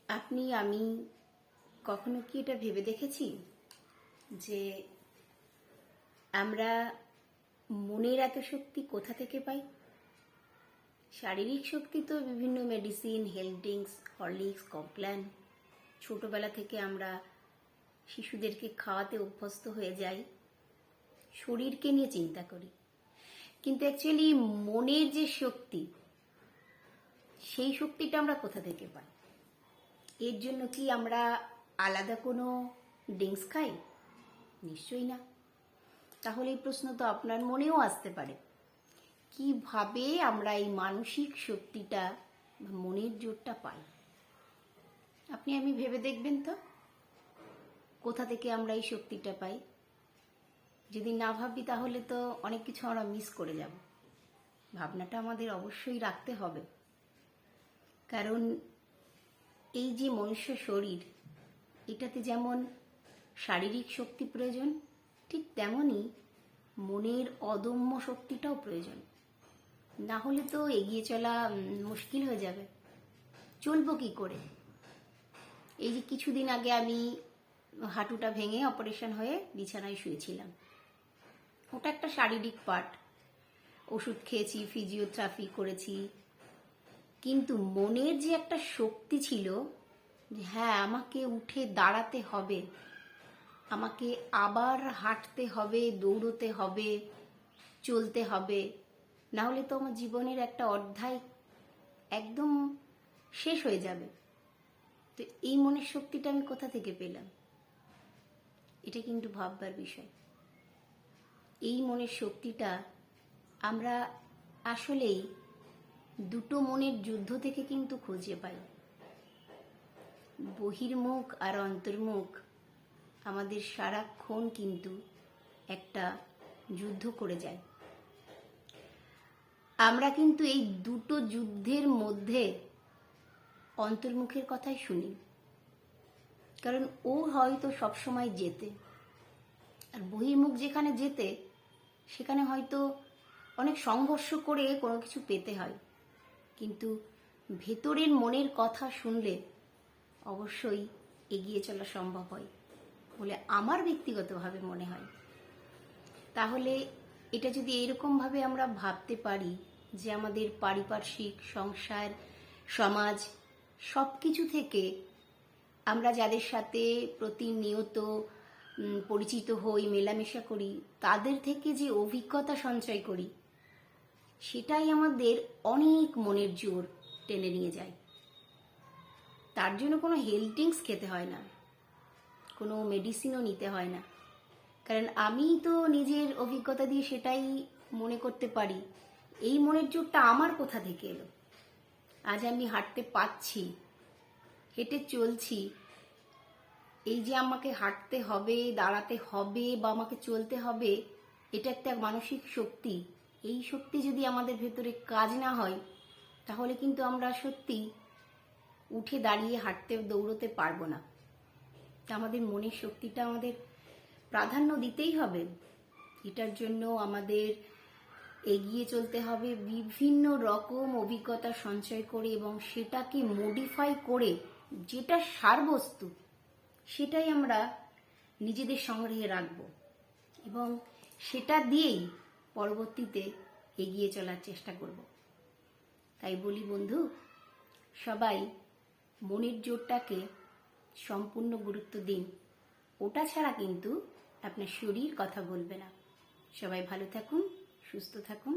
আপনি আমি কখনো কি এটা ভেবে দেখেছি যে আমরা মনের এত শক্তি কোথা থেকে পাই? শারীরিক শক্তি তো বিভিন্ন medicine, health drinks, Horlicks, Complan, ছোটবেলা থেকে আমরা শিশুদেরকে খাওয়াতে অভ্যস্ত হয়ে যাই, শরীরকে নিয়ে চিন্তা করি। কিন্তু অ্যাকচুয়ালি মনের যে শক্তি, সেই শক্তিটা আমরা কোথা থেকে পাই? এর জন্য কি আমরা আলাদা কোনো ড্রিঙ্কস খাই? নিশ্চয়ই না। তাহলে এই প্রশ্ন তো আপনার মনেও আসতে পারে, কিভাবে আমরা এই মানসিক শক্তিটা বা মনের জোরটা পাই? আপনি আমি ভেবে দেখবেন তো, কোথা থেকে আমরা এই শক্তিটা পাই। যদি না ভাবি তাহলে তো অনেক কিছু আমরা মিস করে যাব। ভাবনাটা আমাদের অবশ্যই রাখতে হবে, কারণ এই যে মনুষ্য শরীর, এটাতে যেমন শারীরিক শক্তি প্রয়োজন, ঠিক তেমনই মনের অদম্য শক্তিটাও প্রয়োজন। না হলে তো এগিয়ে চলা মুশকিল হয়ে যাবে। চলবো কি করে? এই যে কিছুদিন আগে আমি হাঁটুটা ভেঙে অপারেশন হয়ে বিছানায় শুয়েছিলাম, ওটা একটা শারীরিক পার্ট। ওষুধ খেয়েছি, ফিজিওথেরাপি করেছি, কিন্তু মনের যে একটা শক্তি ছিল যে হ্যাঁ, আমাকে উঠে দাঁড়াতে হবে, আমাকে আবার হাঁটতে হবে, দৌড়তে হবে, চলতে হবে, না হলে তো আমার জীবনের একটা অধ্যায় একদম শেষ হয়ে যাবে। তো এই মনের শক্তিটা আমি কোথা থেকে পেলাম? এটা কিন্তু ভাববার বিষয়। এই মনের শক্তিটা আমরা আসলেই দুটো মনের যুদ্ধ থেকে কিন্তু খুঁজে পাই। বহির্মুখ আর অন্তর্মুখ আমাদের সারাক্ষণ কিন্তু একটা যুদ্ধ করে যায়। আমরা কিন্তু এই দুটো যুদ্ধের মধ্যে অন্তর্মুখের কথাই শুনি, কারণ ও হয়তো সবসময় জেতে, আর বহির্মুখ যেখানে জেতে সেখানে হয়তো অনেক সংঘর্ষ করে কোনো কিছু পেতে হয়। কিন্তু ভেতরের মনের কথা শুনলে অবশ্যই এগিয়ে চলা সম্ভব হয় বলে আমার ব্যক্তিগতভাবে মনে হয়। তাহলে এটা যদি এরকমভাবে আমরা ভাবতে পারি যে আমাদের পারিপার্শ্বিক, সংসার, সমাজ সব কিছু থেকে আমরা যাদের সাথে প্রতিনিয়ত পরিচিত হই, মেলামেশা করি, তাদের থেকে যে অভিজ্ঞতা সঞ্চয় করি, সেটাই আমাদের অনেক মনের জোর টেনে নিয়ে যায়। তার জন্য কোনো হেলথ ড্রিঙ্কস খেতে হয় না, কোনো মেডিসিনও নিতে হয় না, কারণ আমি তো নিজের অভিজ্ঞতা দিয়ে সেটাই মনে করতে পারি। এই মনের জোরটা আমার কোথা থেকে এলো? আজ আমি হাঁটতে পারছি, হেঁটে চলছি। এই যে আমাকে হাঁটতে হবে, দাঁড়াতে হবে বা আমাকে চলতে হবে, এটা একটা মানসিক শক্তি। এই শক্তি যদি আমাদের ভেতরে কাজ না হয়, তাহলে কিন্তু আমরা সত্যি উঠে দাঁড়িয়ে হাঁটতে, দৌড়তে পারবো না। আমাদের মনের শক্তিটা আমাদের প্রাধান্য দিতেই হবে। এটার জন্য আমাদের এগিয়ে চলতে হবে বিভিন্ন রকম অভিজ্ঞতা সঞ্চয় করে, এবং সেটাকে মডিফাই করে যেটা সারবস্তু, সেটাই আমরা নিজেদের সংগ্রহে রাখবো এবং সেটা দিয়েই পরবর্তীতে এগিয়ে চলার চেষ্টা করব। তাই বলি বন্ধু, সবাই মনের জোরটাকে সম্পূর্ণ গুরুত্ব দিন। ওটা ছাড়া কিন্তু আপনার শরীর কথা বলবে না। সবাই ভালো থাকুন, সুস্থ থাকুন,